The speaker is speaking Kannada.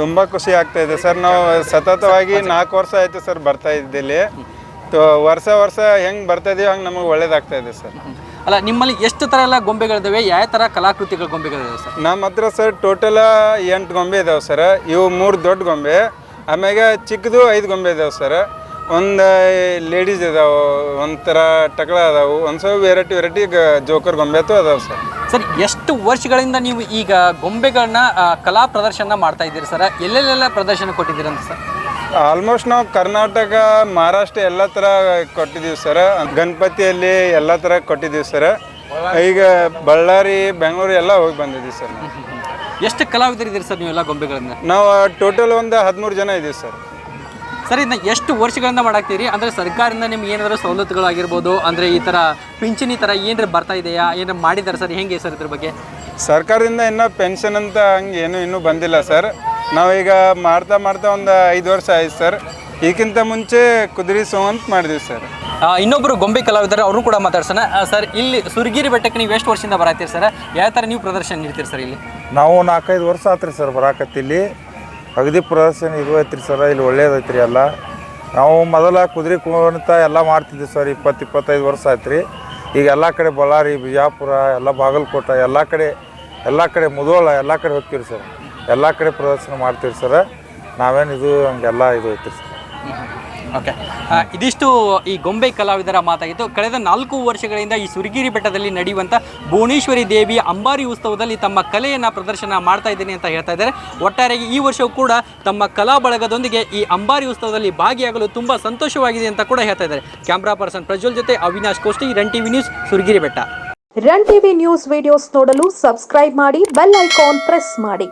ತುಂಬ ಖುಷಿ ಆಗ್ತಾ ಇದೆ ಸರ್. ನಾವು ಸತತವಾಗಿ 4 ವರ್ಷ ಆಯಿತು ಸರ್ ಬರ್ತಾ ಇದ್ದಿಲ್ಲಿ. ವರ್ಷ ವರ್ಷ ಹೆಂಗೆ ಬರ್ತಾ ಇದೀವಿ ಹಂಗೆ ನಮಗೆ ಒಳ್ಳೇದಾಗ್ತಾ ಇದೆ ಸರ್. ಅಲ್ಲ, ನಿಮ್ಮಲ್ಲಿ ಎಷ್ಟು ಥರ ಎಲ್ಲ ಗೊಂಬೆಗಳಿದ್ದಾವೆ, ಯಾವ ಥರ ಕಲಾಕೃತಿಗಳ ಗೊಂಬೆಗಳಿದಾವೆ ಸರ್? ನಮ್ಮ ಹತ್ರ ಸರ್ ಟೋಟಲ 8 ಗೊಂಬೆ ಇದಾವೆ ಸರ್. ಇವು 3 ದೊಡ್ಡ ಗೊಂಬೆ, ಆಮ್ಯಾಗ ಚಿಕ್ಕದು 5 ಗೊಂಬೆ ಇದಾವೆ ಸರ್. ಒಂದು ಲೇಡೀಸ್ ಇದಾವೆ, ಒಂಥರ ಟಕಳ ಅದಾವೆ, ಒಂದು ಸ್ವಲ್ಪ ವೆರೈಟಿ ಜೋಕರ್ ಗೊಂಬೆ ಅಂತೂ ಅದಾವೆ ಸರ್. ಸರ್, ಎಷ್ಟು ವರ್ಷಗಳಿಂದ ನೀವು ಈಗ ಗೊಂಬೆಗಳನ್ನ ಕಲಾ ಪ್ರದರ್ಶನ ಮಾಡ್ತಾ ಇದ್ದೀರಿ ಸರ್? ಎಲ್ಲೆಲ್ಲೆಲ್ಲ ಪ್ರದರ್ಶನ ಕೊಟ್ಟಿದ್ದೀರಂತ ಸರ್? ಆಲ್ಮೋಸ್ಟ್ ನಾವು ಕರ್ನಾಟಕ, ಮಹಾರಾಷ್ಟ್ರ ಎಲ್ಲ ಥರ ಕೊಟ್ಟಿದ್ದೀವಿ ಸರ್. ಗಣಪತಿಯಲ್ಲಿ ಎಲ್ಲ ಥರ ಕೊಟ್ಟಿದ್ದೀವಿ ಸರ್. ಈಗ ಬಳ್ಳಾರಿ, ಬೆಂಗಳೂರು ಎಲ್ಲ ಹೋಗಿ ಬಂದಿದ್ದೀವಿ ಸರ್. ಎಷ್ಟು ಕಲಾವಿದರಿದ್ದೀರಿ ಸರ್ ನೀವೆಲ್ಲ ಗೊಂಬೆಗಳಿಂದ? ನಾವು ಟೋಟಲ್ ಒಂದು 13 ಜನ ಇದ್ದೀವಿ ಸರ್. ಸರ್, ಇದನ್ನ ಎಷ್ಟು ವರ್ಷಗಳಿಂದ ಮಾಡಾಕ್ತೀರಿ? ಅಂದರೆ ಸರ್ಕಾರದಿಂದ ನಿಮ್ಗೆ ಏನಾದರೂ ಸವಲತ್ತುಗಳಾಗಿರ್ಬೋದು, ಅಂದರೆ ಈ ಥರ ಪಿಂಚಣಿ ಥರ ಏನಾರು ಬರ್ತಾ ಇದೆಯಾ, ಏನಾರು ಮಾಡಿದ್ದಾರೆ ಸರ್? ಹೆಂಗೆ ಸರ್ ಇದ್ರ ಬಗ್ಗೆ? ಸರ್ಕಾರದಿಂದ ಇನ್ನೂ ಪೆನ್ಷನ್ ಅಂತ ಹಂಗೆ ಇನ್ನೂ ಬಂದಿಲ್ಲ ಸರ್. ನಾವೀಗ ಮಾಡ್ತಾ ಒಂದು 5 ವರ್ಷ ಆಯ್ತು ಸರ್. ಇದಕ್ಕಿಂತ ಮುಂಚೆ ಕುದುರೆ ಸೋ ಅಂತ ಮಾಡಿದ್ವಿ ಸರ್. ಇನ್ನೊಬ್ಬರು ಗೊಂಬೆ ಕಲಾವಿದರು ಅವರು ಕೂಡ ಮಾತಾಡ್ಸೋಣ. ಸರ್, ಇಲ್ಲಿ ಸುರಗಿರಿ ಬೆಟ್ಟಕ್ಕೆ ನೀವು ಎಷ್ಟು ವರ್ಷದಿಂದ ಬರಾತೀರಿ ಸರ್? ಯಾವ ಥರ ನೀವು ಪ್ರದರ್ಶನ ನೀಡ್ತೀರಿ ಸರ್ ಇಲ್ಲಿ? ನಾವು 4-5 ವರ್ಷ ಆತ್ರಿ ಸರ್ ಬರಾಕತ್ತಿಲ್ಲಿ. ಅಗದಿ ಪ್ರದರ್ಶನ ಇದು ಐತ್ರಿ ಸರ್, ಇಲ್ಲಿ ಒಳ್ಳೇದೈತ್ರಿ ಎಲ್ಲ. ನಾವು ಮೊದಲ ಕುದುರೆ ಕುಣಿತ ಎಲ್ಲ ಮಾಡ್ತಿದ್ವಿ ಸರ್. 20-25 ವರ್ಷ ಆಯ್ತು ರೀ. ಈಗ ಎಲ್ಲ ಕಡೆ ಬಳ್ಳಾರಿ, ಬಿಜಾಪುರ, ಎಲ್ಲ ಬಾಗಲಕೋಟೆ, ಎಲ್ಲ ಕಡೆ ಮುಧೋಳ ಎಲ್ಲ ಕಡೆ ಹೋಗ್ತೀವಿ ಸರ್. ಎಲ್ಲ ಕಡೆ ಪ್ರದರ್ಶನ ಮಾಡ್ತೀವಿ ಸರ್. ನಾವೇನು ಇದು ಹಂಗೆಲ್ಲ ಇದು ಐತ್ರಿ ಸರ್. ಓಕೆ, ಇದಿಷ್ಟು ಈ ಗೊಂಬೆ ಕಲಾವಿದರ ಮಾತಾಗಿತ್ತು. ಕಳೆದ 4 ವರ್ಷಗಳಿಂದ ಈ ಸುರಗಿರಿ ಬೆಟ್ಟದಲ್ಲಿ ನಡೆಯುವಂಥ ಭುವನೇಶ್ವರಿ ದೇವಿಯ ಅಂಬಾರಿ ಉತ್ಸವದಲ್ಲಿ ತಮ್ಮ ಕಲೆಯನ್ನು ಪ್ರದರ್ಶನ ಮಾಡ್ತಾ ಇದ್ದೀನಿ ಅಂತ ಹೇಳ್ತಾ ಇದ್ದಾರೆ. ಒಟ್ಟಾರೆಯಾಗಿ ಈ ವರ್ಷವೂ ಕೂಡ ತಮ್ಮ ಕಲಾ ಬಳಗದೊಂದಿಗೆ ಈ ಅಂಬಾರಿ ಉತ್ಸವದಲ್ಲಿ ಭಾಗಿಯಾಗಲು ತುಂಬ ಸಂತೋಷವಾಗಿದೆ ಅಂತ ಕೂಡ ಹೇಳ್ತಾ ಇದ್ದಾರೆ. ಕ್ಯಾಮ್ರಾ ಪರ್ಸನ್ ಪ್ರಜ್ವಲ್ ಜೊತೆ Avinash Koshti, run TV news, Suragiri Betta. Run TV news videos ನೋಡಲು ಸಬ್ಸ್ಕ್ರೈಬ್ ಮಾಡಿ, ಬೆಲ್ ಐಕಾನ್ ಪ್ರೆಸ್ ಮಾಡಿ.